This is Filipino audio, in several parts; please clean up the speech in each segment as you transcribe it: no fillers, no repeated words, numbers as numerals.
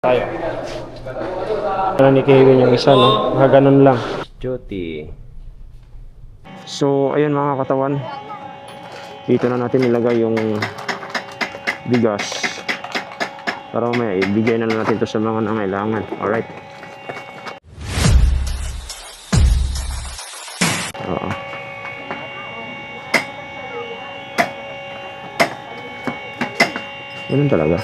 Tayo. Ano ni Kevin yung isa, no? Ganun lang. Duty. So, ayun mga katawan. Dito na natin ilagay yung bigas. Para may ibigay na natin ito sa mga nangailangan. Alright. Oo. Ganun talaga.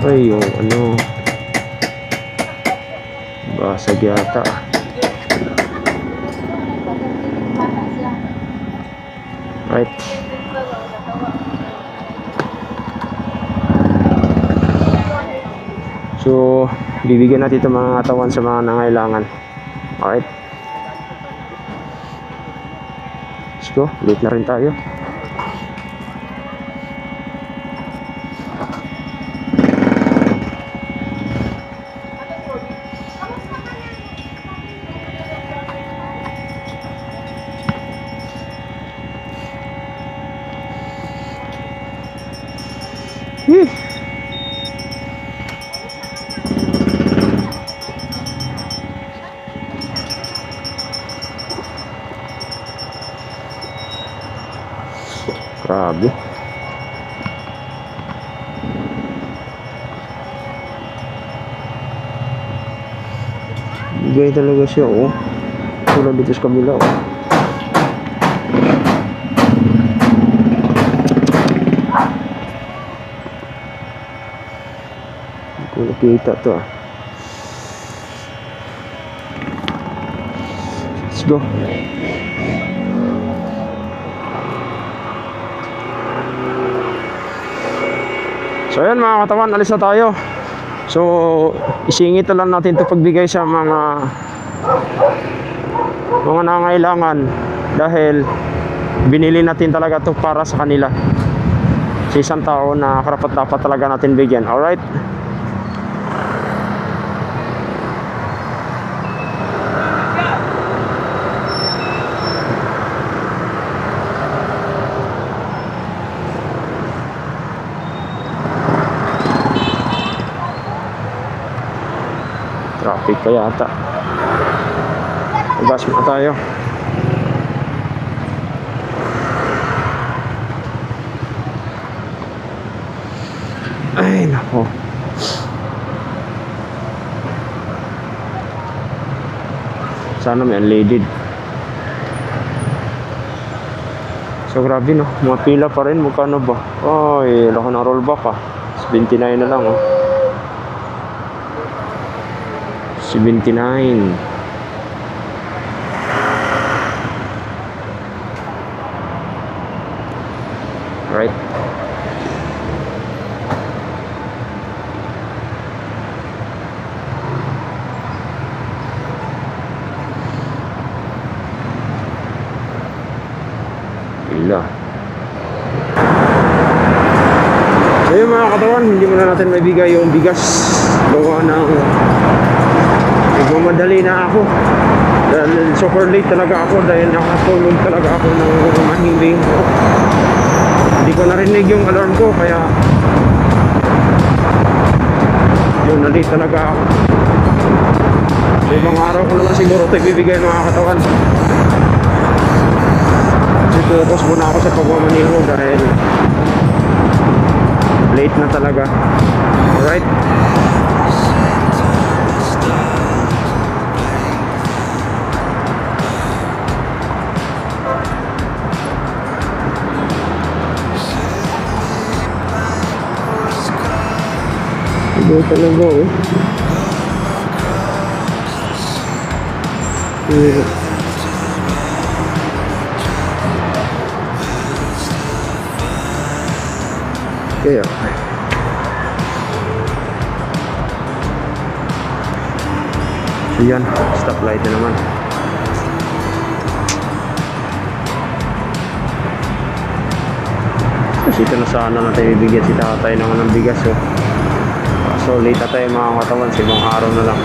Ay, yung ano, basag yata. Right. So, bibigyan natin ito mga katawan sa mga nangailangan. Alright. Let's go. Late na rin tayo. Grabe. Bigay talaga siya, oh. Tulad dito sa kabila, oh. Hindi ko nakita to, ah. Let's go. So ayan mga katawan, alis na tayo. So isingit na lang natin ito pagbigay sa mga nangailangan, dahil binili natin talaga ito para sa kanila, sa isang tao na karapat dapat talaga natin bigyan. Alright. Traffic pa yata. Bus na tayo. Ay nako. Sana may unleaded. So grabe, no, mga pila pa rin. Magkano ba? Ay, lako na rollback, ah. 29 na lang, oh. 79. Right. Ila. So yung mga katawan, hindi mo na natin maibigay yung bigas. Gawa ng nagmamadali na ako, dahil super late talaga ako, dahil nakatulog talaga ako ng mahimbing. Hindi ko narinig yung alarm ko, kaya yun, na-late talaga ako. So ibang araw ko naman siguro ito ibibigay mga katawan. Kasi focus muna ako sa pagmamaniho dahil late na talaga. Alright. Iba talaga, oh. Kaya so yan, stoplight na naman. Kasi ito na sana natin ibigyan si tatay naman ng bigas, oh. So late na tayo mga katawan, sa ibang araw na lang.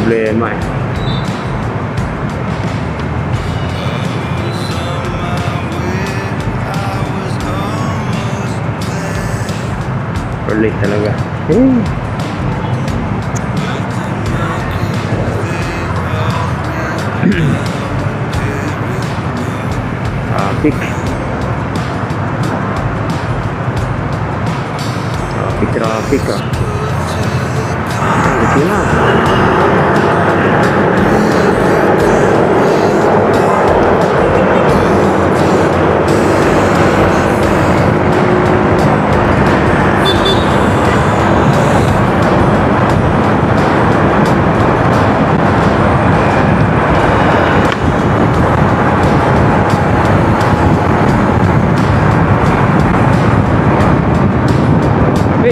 problema eh. Late talaga. Traffic. Traffic ah. Ito na.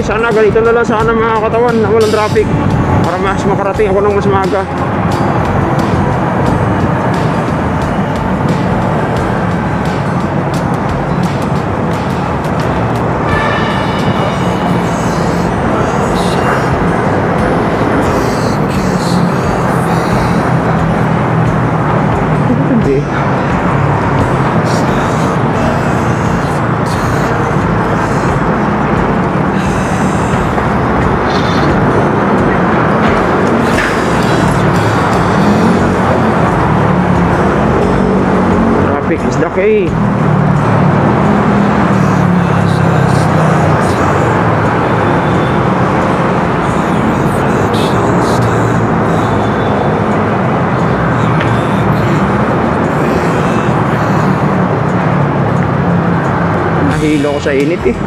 Sana ganito na lang sana mga katawan na walang traffic para mas makarating ako ng mas maaga. Hindi. Is the key. Nahilo ko sa init eh.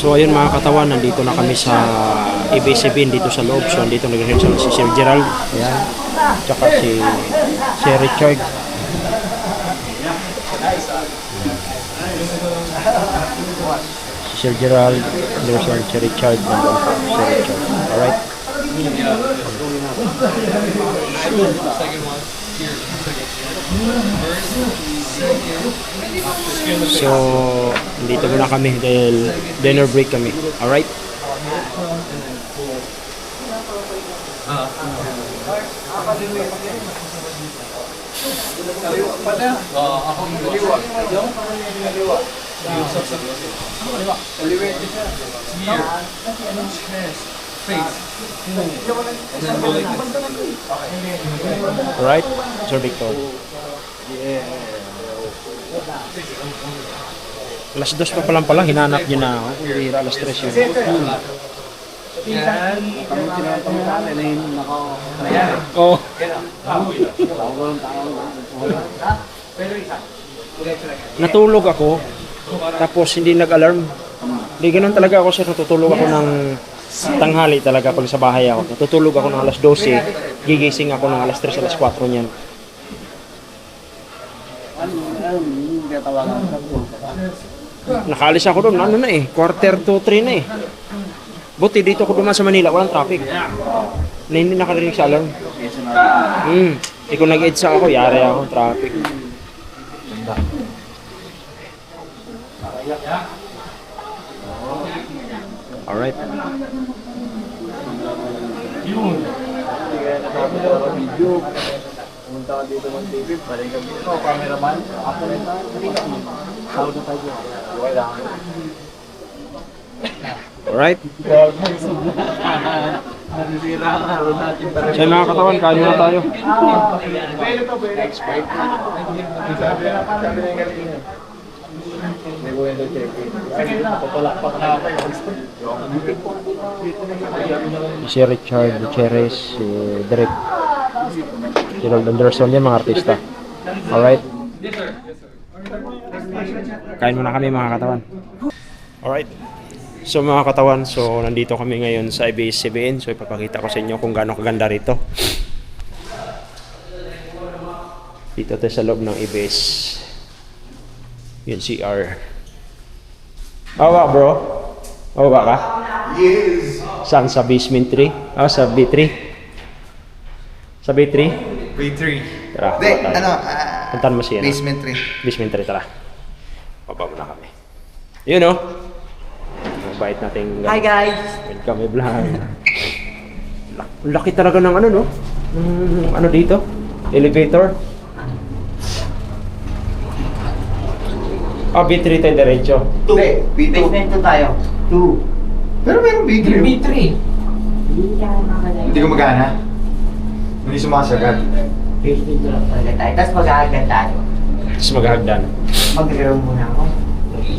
So ayun mga katawan, nandito na kami sa ABS-CBN dito sa loob. So nandito nag-rehearsal si Sir Gerald, ayan, tsaka si Richard. Si Sir Gerald, si Richard, nandun pa si Richard. Alright. So, dito muna kami dahil dinner break kami. Alright? Alright? Sir Victor. Alas 2 pa pala, hinanap niyo na ako. Alas 3 yun. Oh. Natulog ako, tapos hindi nag-alarm. Hindi ganun talaga ako sir, natutulog ako ng tanghali talaga pag sa bahay ako. Natutulog ako ng alas 12, gigising ako ng alas 3, alas 4 niyan. Nakaalis ako doon, ano na eh, 2:45 na eh. Buti dito ako dumaan sa Manila, walang traffic. Na hindi nakarinig sa alarm. Kung nag-EDSA ako, yari ako, traffic. Alright. Pumunta ka dito ng TV, paling kami ito, cameraman, ako rin na, sound na tayo. Alright. Sa mga katawan, kain na tayo. Pwede to, pwede. Expert. Sabi na yung galing. May buhay na check-in. Papalakpak na ako. Si Richard Gutierrez, si Derek, si Ronald Anderson, yan mga artista. Alright. Kain muna kami mga katawan. Alright. So mga katawan, so nandito kami ngayon sa ABS-CBN. So ipapakita ko sa inyo kung gaano kaganda rito. Dito tayo sa loob ng ABS. Yun, CR. Awa bro? Awa ka? Yes. Saan? Sa basement 3? Ah, sa B3? Sa B3? B3. Tara, Hindi, baba tayo. Puntahan mo siya. Basement 3. Basement 3, tara. Baba muna kami. Yun oh. Mabait nating... Hi guys! Welcome vlog. Laki talaga ng ano no? Ano dito? Elevator. Ah, B3 tayo diretso. Hindi, B2. Basement 2 tayo. 2. Pero meron B3. B3. Hindi gumagana. Hindi sumasagad. Basement 2 lang talaga tayo. Tapos mag-aagad tayo. Tapos maghahagdan. Mag-room muna ako.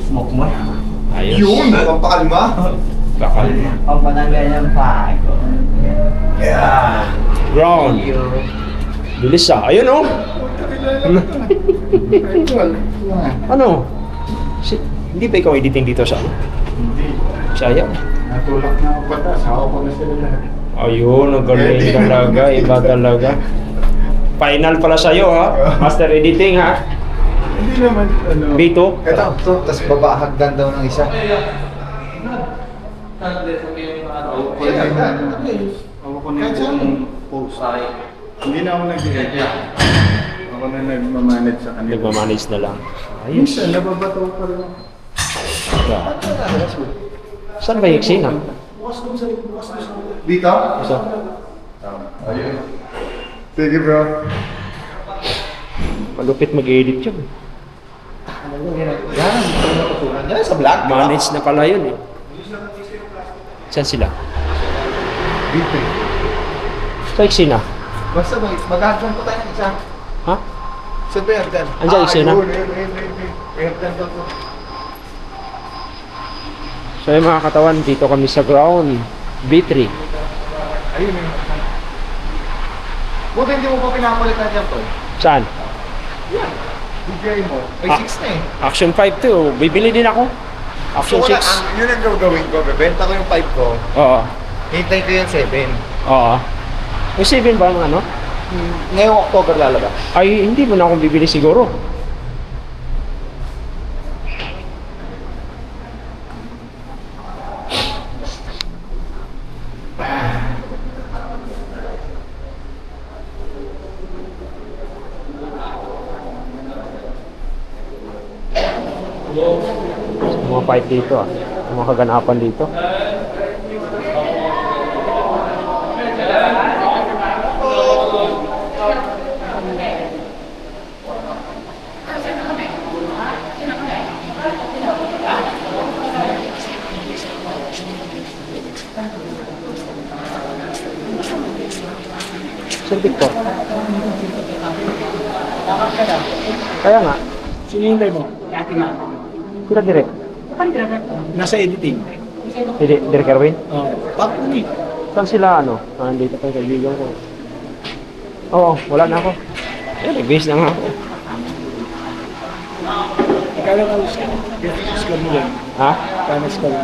Smoke muna. Ayos. Yun! Pampakalma. Bakal. Pampananggal ng pago. Yeah. Ground. Bilis ah. Ayun oh. Ano? Hindi ba ikaw editing dito sa ano? Hindi. Sayang. Natulak na ako patas. Hawak ko na sila lahat. Ayun, ang galing talaga. Iba talaga. Final pala sa'yo ha. Master editing ha. Hindi naman, ano. B2. Ito, ito. Tapos babahagdan daw ng isa. Ako ko na yung post. Hindi na ako nag-edit. Ako na nagmamanage sa kanila. Nagmamanage na lang. Ayos. Minsan, nababato pa rin. Saan ba yung eksena? Dito? Isa. Ayun. Sige bro. Malupit mag-edit yun. Yan, ito na natutunan. Yan, sa vlog. Manage na pala yun eh. Saan sila? B3. Sa eksena. Basta maghahagdan po tayo ng isa. Ha? Saan ba yung hagdan? Andiyan yung eksena? Yun. May hagdan pa po. So yung mga katawan, dito kami sa ground. B3. Ayun yung hagdan. Buti hindi mo pa pinapalitan yan to. Saan? DJI mo. May 6 na eh. Action 5 to. Bibili din ako. Action So, 6. yun ang gagawin ko. Bebenta ko yung 5 ko. Oo. Hintay ko yung 7. Oo. May 7 ba ang ano? Ngayong October lalabas. Ay, hindi mo na akong bibili siguro. Mga fight dito ah. Mga kaganapan dito. Sir Victor. Kaya nga. Sinihintay mo? Sila direct. Nasa editing. Hindi, Direk Erwin. Bakit ni? Saan sila ano? Nandito pa yung kaibigan ko. Oo, wala na ako. Nag-base na nga ako. Kala ka scan mo lang. Ha? Kala scan mo.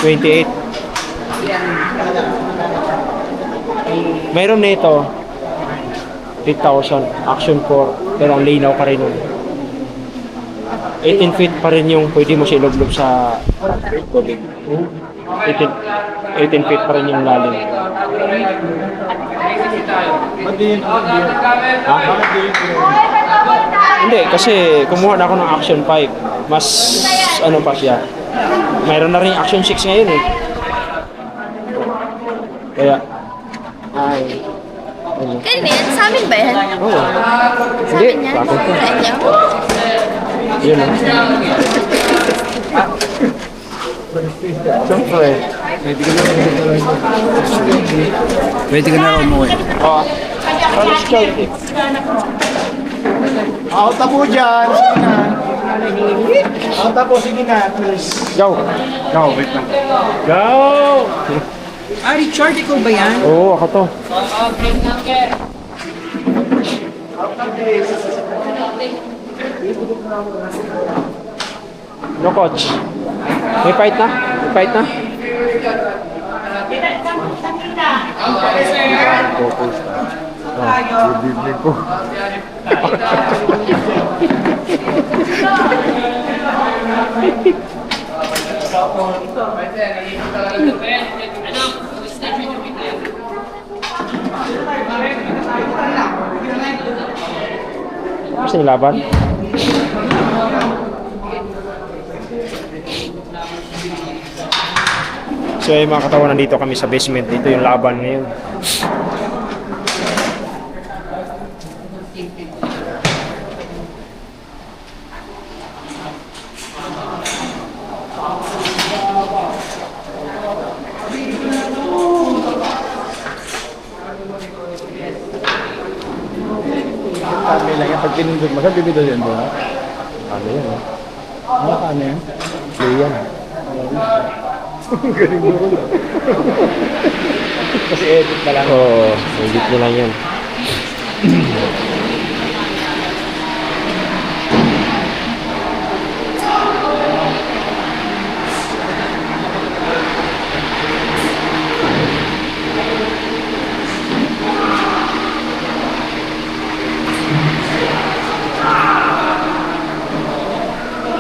28. Mayroon nito 8,000 Action 4 pero ang linaw pa rin nun. 18 feet pa rin yung pwede mo siya iluglob sa tubig. 18 feet pa rin yung lalim. Ha? Hindi, kasi kumuha na ako ng Action 5. Mas ano pa siya. Mayroon na rin Action 6 ngayon eh. Kaya ay ano? Ganyan, sa amin ba yan? Oo. Sa Hindi, amin yan? sa akin to. Sa inyo? Yun o. Siyempre. Pwede ka na umuwi. Oo. Alis ka. Out na po dyan. Sige na. Out na po. Sige na. Please. Go! Go, wait lang. Go! Ah, Richard, ikaw ba yan? Oo, ako to. No, coach. May fight na? May fight na? Bibig ko. Gusto niyo laban? So yung mga katawan, nandito kami sa basement. Dito yung laban ngayon. Sabi lang yan, pag pinindot mo, sabi bibito yan ba? Ano yan? Ano yan? Play yan. Galing mo rin. Kasi edit na lang. Oo, edit nyo lang yan.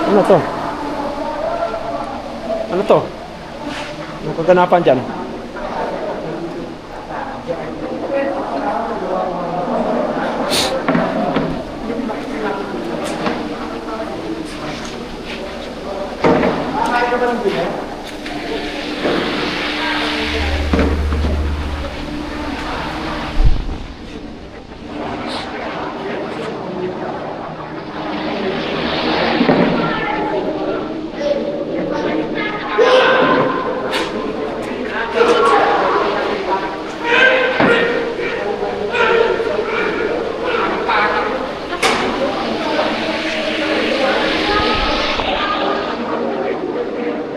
Ano to? Ano to? Ano kaganapan dyan?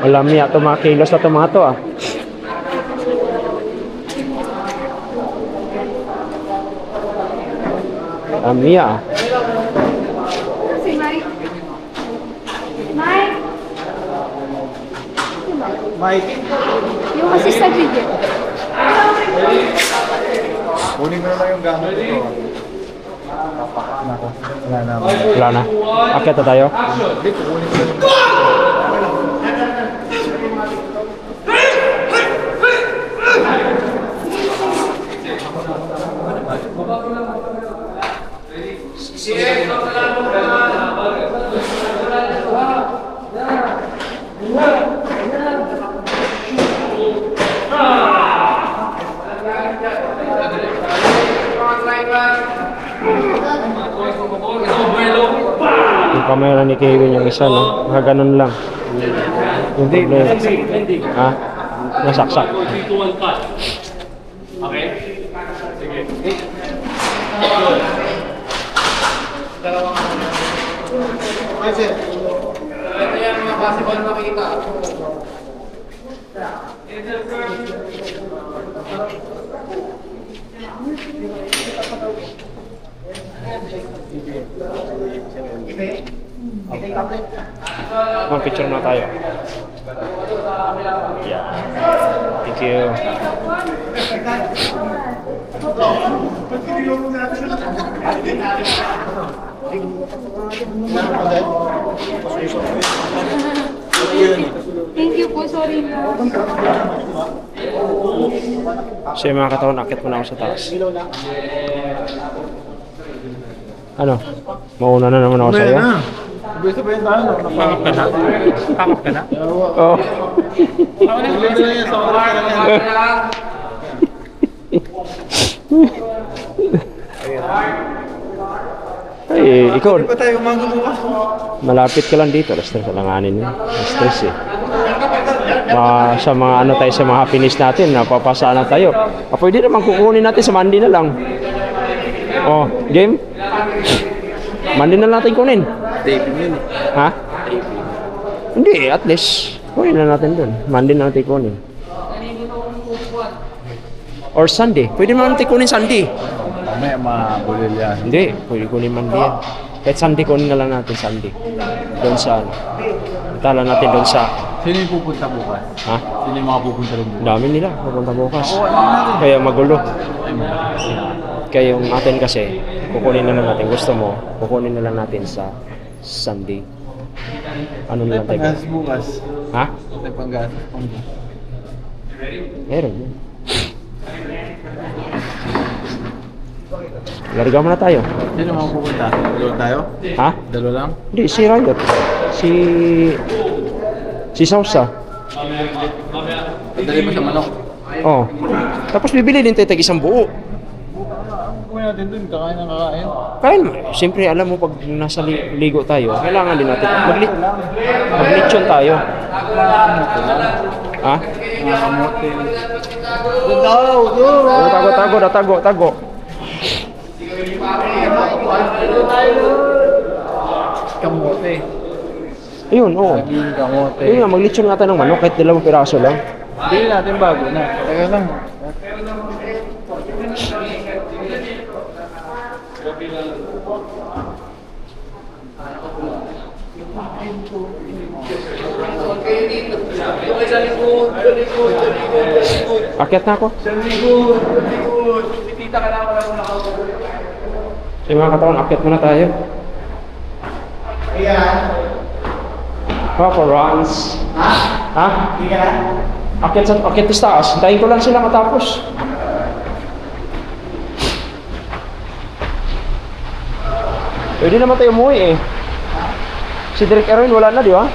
Alam niya ito mga kilos na tomato ah. Alam niya ah. Si Mike. Mike! Mike. Yung assistant video. Kunin mo na lang yung gamit ko. Nako, wala na ako. Wala na. Akit na tayo. Dito, kunin ko na lang. Yung camera ni Kevin yung isa no. Ganun lang. Yung problema. Ha? Nasaksak. Mike, sir. Mga picture na tayo. Yeah. Thank you. Thank you po, sorry na. So yung mga katawan, akit muna ako sa taas. Ano? Mauna na naman ako sa'yo? Gusto ba yun tayo? Pakap ka na? Pakap ka na? Oo. Ay, ikaw. Hindi pa tayo umaga bukas. Malapit ka lang dito. Stress na langanin yun. Stress eh. Sa mga ano tayo, sa mga finish natin, napapasaan na tayo. Pwede naman kukunin natin sa Monday na lang. Oh, game? Monday na natin kunin. Taping yun eh. Ha? Hindi, at least. Kunin na natin dun. Monday na natin kunin. Or Sunday. Pwede naman natin kunin Sunday. Mamaya mabulil yan. Hindi, pwede kunin Monday yan. Kahit Sunday kunin na lang natin Sunday. Doon sa ano. Tala natin doon sa... Sino yung pupunta bukas? Ha? Sino yung mga pupunta rin Ang bukas? dami nila. Pupunta bukas. Kaya magulo. Kaya yung atin kasi, kukunin na lang natin. Gusto mo, kukunin na lang natin sa Sunday. Ano na lang tayo? Panggas bukas. Ha? May panggas. Meron yun. Larga mo na tayo. Sino mga pupunta? Dalawa tayo? Ha? Dalawa lang? Hindi, si Riot. Si Sausa. Dali pa sa manok. Oh. Tapos bibili din tayo tag isang buo. Kumain natin dun, kakain ng kakain. Kain mo. Siyempre, alam mo, pag nasa ligo tayo, kailangan din natin. Maglitsyon tayo. Ha? Mga kamote. Tago. Kamote. Ayun, oo. Saging, kamote. Ayun nga, maglitsyon nga tayo ng manok kahit 2 piraso lang. Bili natin bago na. Teka lang. Akyat na ako. Sige mga katawan, akyat muna tayo. Papa runs. Ha? Akyat sa taas. Hintayin ko lang sila matapos. Pwede naman tayo umuwi eh. Si Derek Erwin wala na, di ba?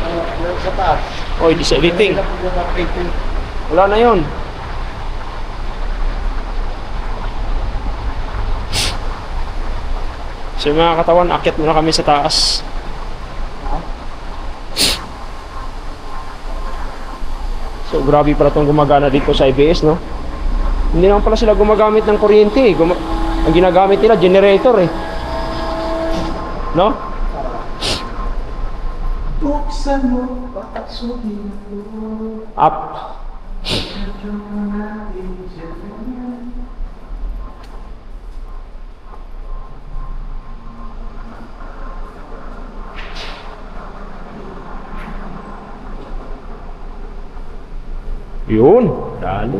Sa taas. Oy, di sa editing. Wala na yun. So mga katawan, akyat muna kami sa taas. So grabe pala itong gumagana dito sa IBS, no? Hindi naman pala sila gumagamit ng kuryente eh. Ang ginagamit nila, generator eh. No? Buksan mo, pataksudin mo. Up. Yun, dali.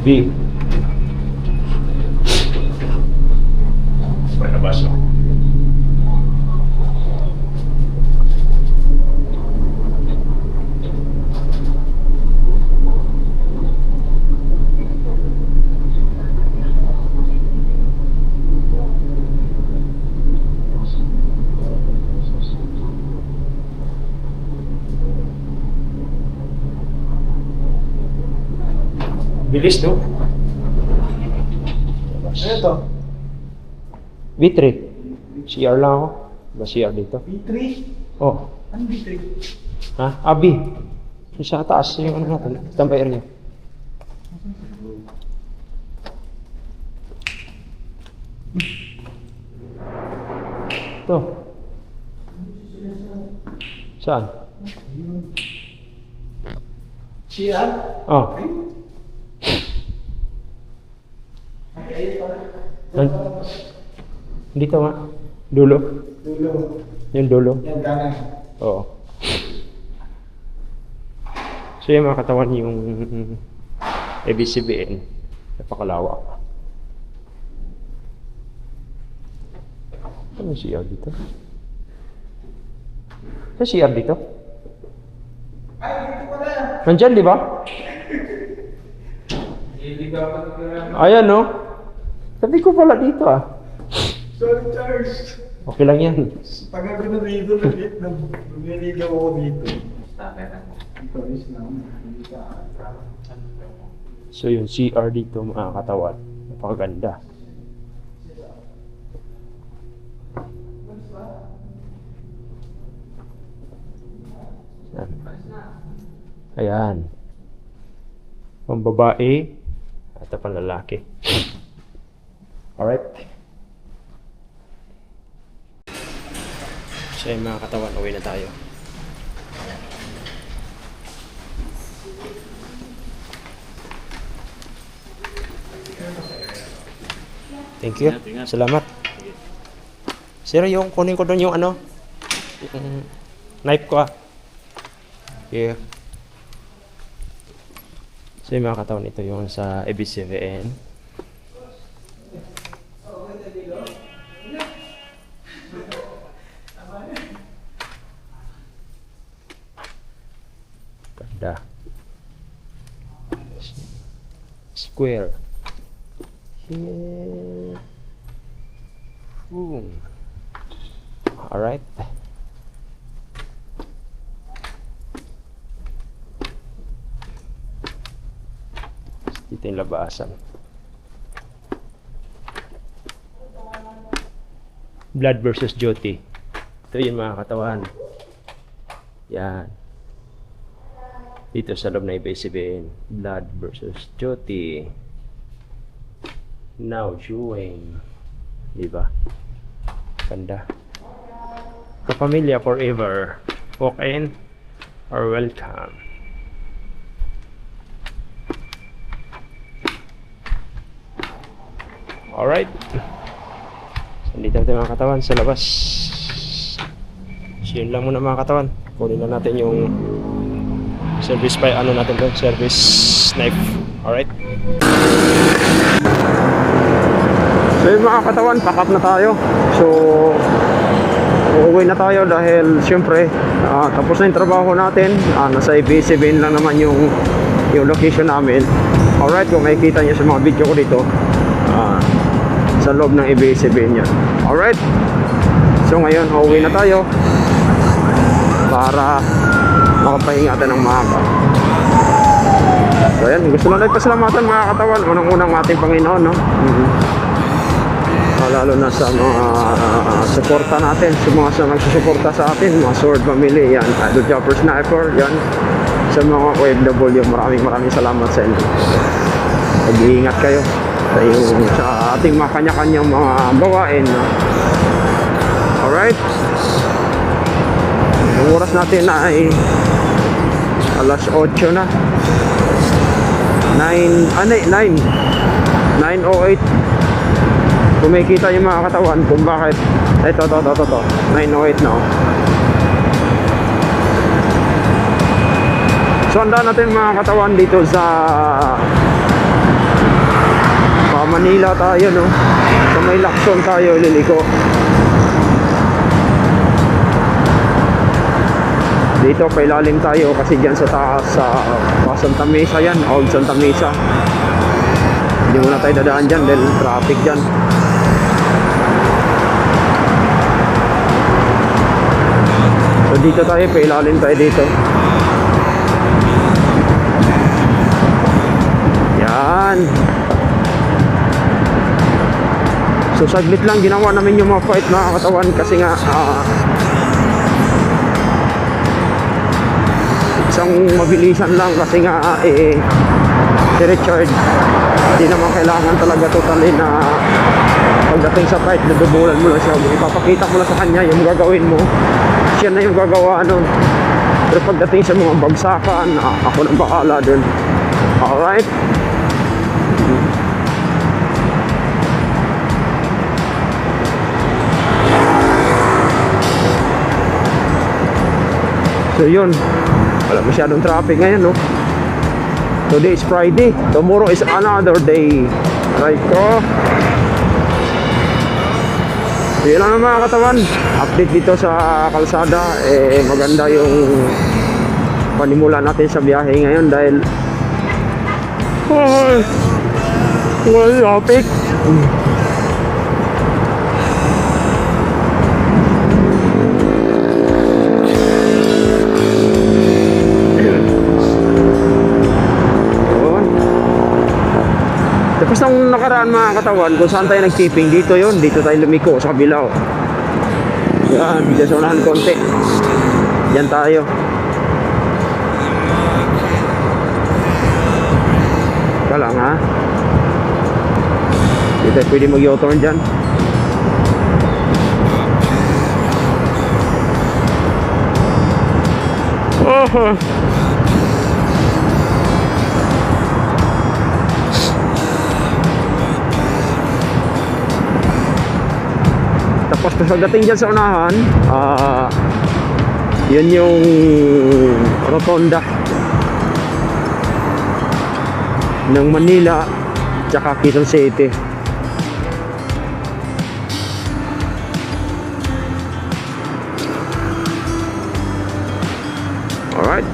B. Palabas. Bilis, no? Ano to? V3. CR lang ako. Ba CR dito? B3? Oh. Ano B3? Ha? Abi. Yung sa taas, yung ano natin. Tambay area. Ito. Saan? Siya? Oh. Dito nga. Dulo. Dulo. Yung dulo. Yan, kanan. Oo. So yung mga katawan yung ABCBN. Napakalawak. Ano yung CR dito? Sa CR dito? Nandyan, di ba? Ayan, no? Sabi ko pala dito, ah. Sorry, Charles. Okay lang yan. Tagal ko na dito, naliligaw ako dito. Tourist lang. So yung CR dito, mga katawan. Napakaganda. Yan. Ayan. Pang babae at pang lalaki. Alright. So yun mga katawan, uwi na tayo. Thank you. Salamat. Sir, yung kunin ko doon yung ano? Yung knife ko ah. Yeah. So yung mga katawan, ito yung sa ABCBN. Ganda. Square. Here. Boom. Alright. Dito yung labasan. Blood versus Jyoti. Ito yung mga katawan. Yan. Dito sa loob na ABCBN. Blood versus Jyoti. Now Juwing. Diba? Ganda. Kapamilya forever. Walk in or welcome. Alright. Nandito natin mga katawan sa labas. So yun lang muna mga katawan. Kunin na natin yung service pa, ano natin doon, service knife. Alright. So yun mga katawan, pack up na tayo. So uuwi na tayo dahil syempre tapos na yung trabaho natin. Nasa ABCBN lang naman yung location namin. Alright, kung makikita nyo sa mga video ko dito, sa loob ng ABCBN yan. Alright, so ngayon uuwi na tayo para makapahinga natin ng maaga. So yan, gusto lang natin pasalamatan mga katawan, unang-unang ating Panginoon, no? Lalo na sa mga suporta natin, sa mga nagsusuporta sa atin, mga Sword Family, yan, Idol Chopper Sniper, yan, sa mga OFW, maraming salamat sa inyo. Mag-iingat kayo sa ating mga kanya-kanyang mga gawain, no? Alright, ang oras natin ay alas 8 na, 9:08. Kung may kita yung mga katawan kung bakit ito 9:08 na. So handa natin mga katawan dito sa Manila tayo, no? Sa may Lacson tayo liliko. Dito pailalim tayo kasi dyan sa taas sa Santa Mesa yan, Old Santa Mesa. Hindi muna tayo dadaan dyan dahil traffic dyan. So dito tayo, pailalim tayo dito. Yan. So saglit lang ginawa namin yung mga fight mga katawan kasi nga isang mabilisan lang kasi nga si Richard hindi naman kailangan talaga totally na pagdating sa fight nadubulan mo lang siya, ipapakita mo lang sa kanya yung gagawin mo, siya na yung gagawa nun. Pero pagdating sa mga bagsakan, ako nang bahala dun. Alright. So yun, wala masyadong traffic ngayon, no? Today is Friday, tomorrow is another day. Right ko. So yun lang mga katawan, update dito sa kalsada. Maganda yung panimula natin sa biyahe ngayon dahil wala traffic. Tapos nung nakaraan mga katawan, kung saan tayo nag-tipping, dito yun, dito tayo lumiko sa kabilaw. Yan, dito sa unahan konti. Yan tayo. Ika lang ha. Hindi tayo pwede mag-u-turn dyan. Oh. Tapos pagdating dyan sa unahan, yun yung rotonda ng Manila tsaka Quezon City. Alright.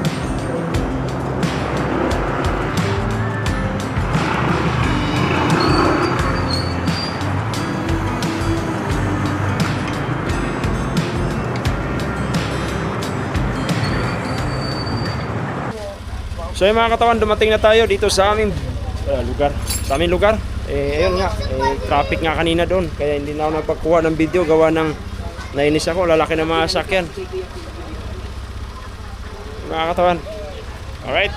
So yung mga katawan, dumating na tayo dito sa aming lugar. Sa aming lugar. Ayun nga, traffic nga kanina doon. Kaya hindi na ako nagpagkuha ng video. Gawa ng nainis ako, lalaki na mga sakyan. Mga katawan. Alright.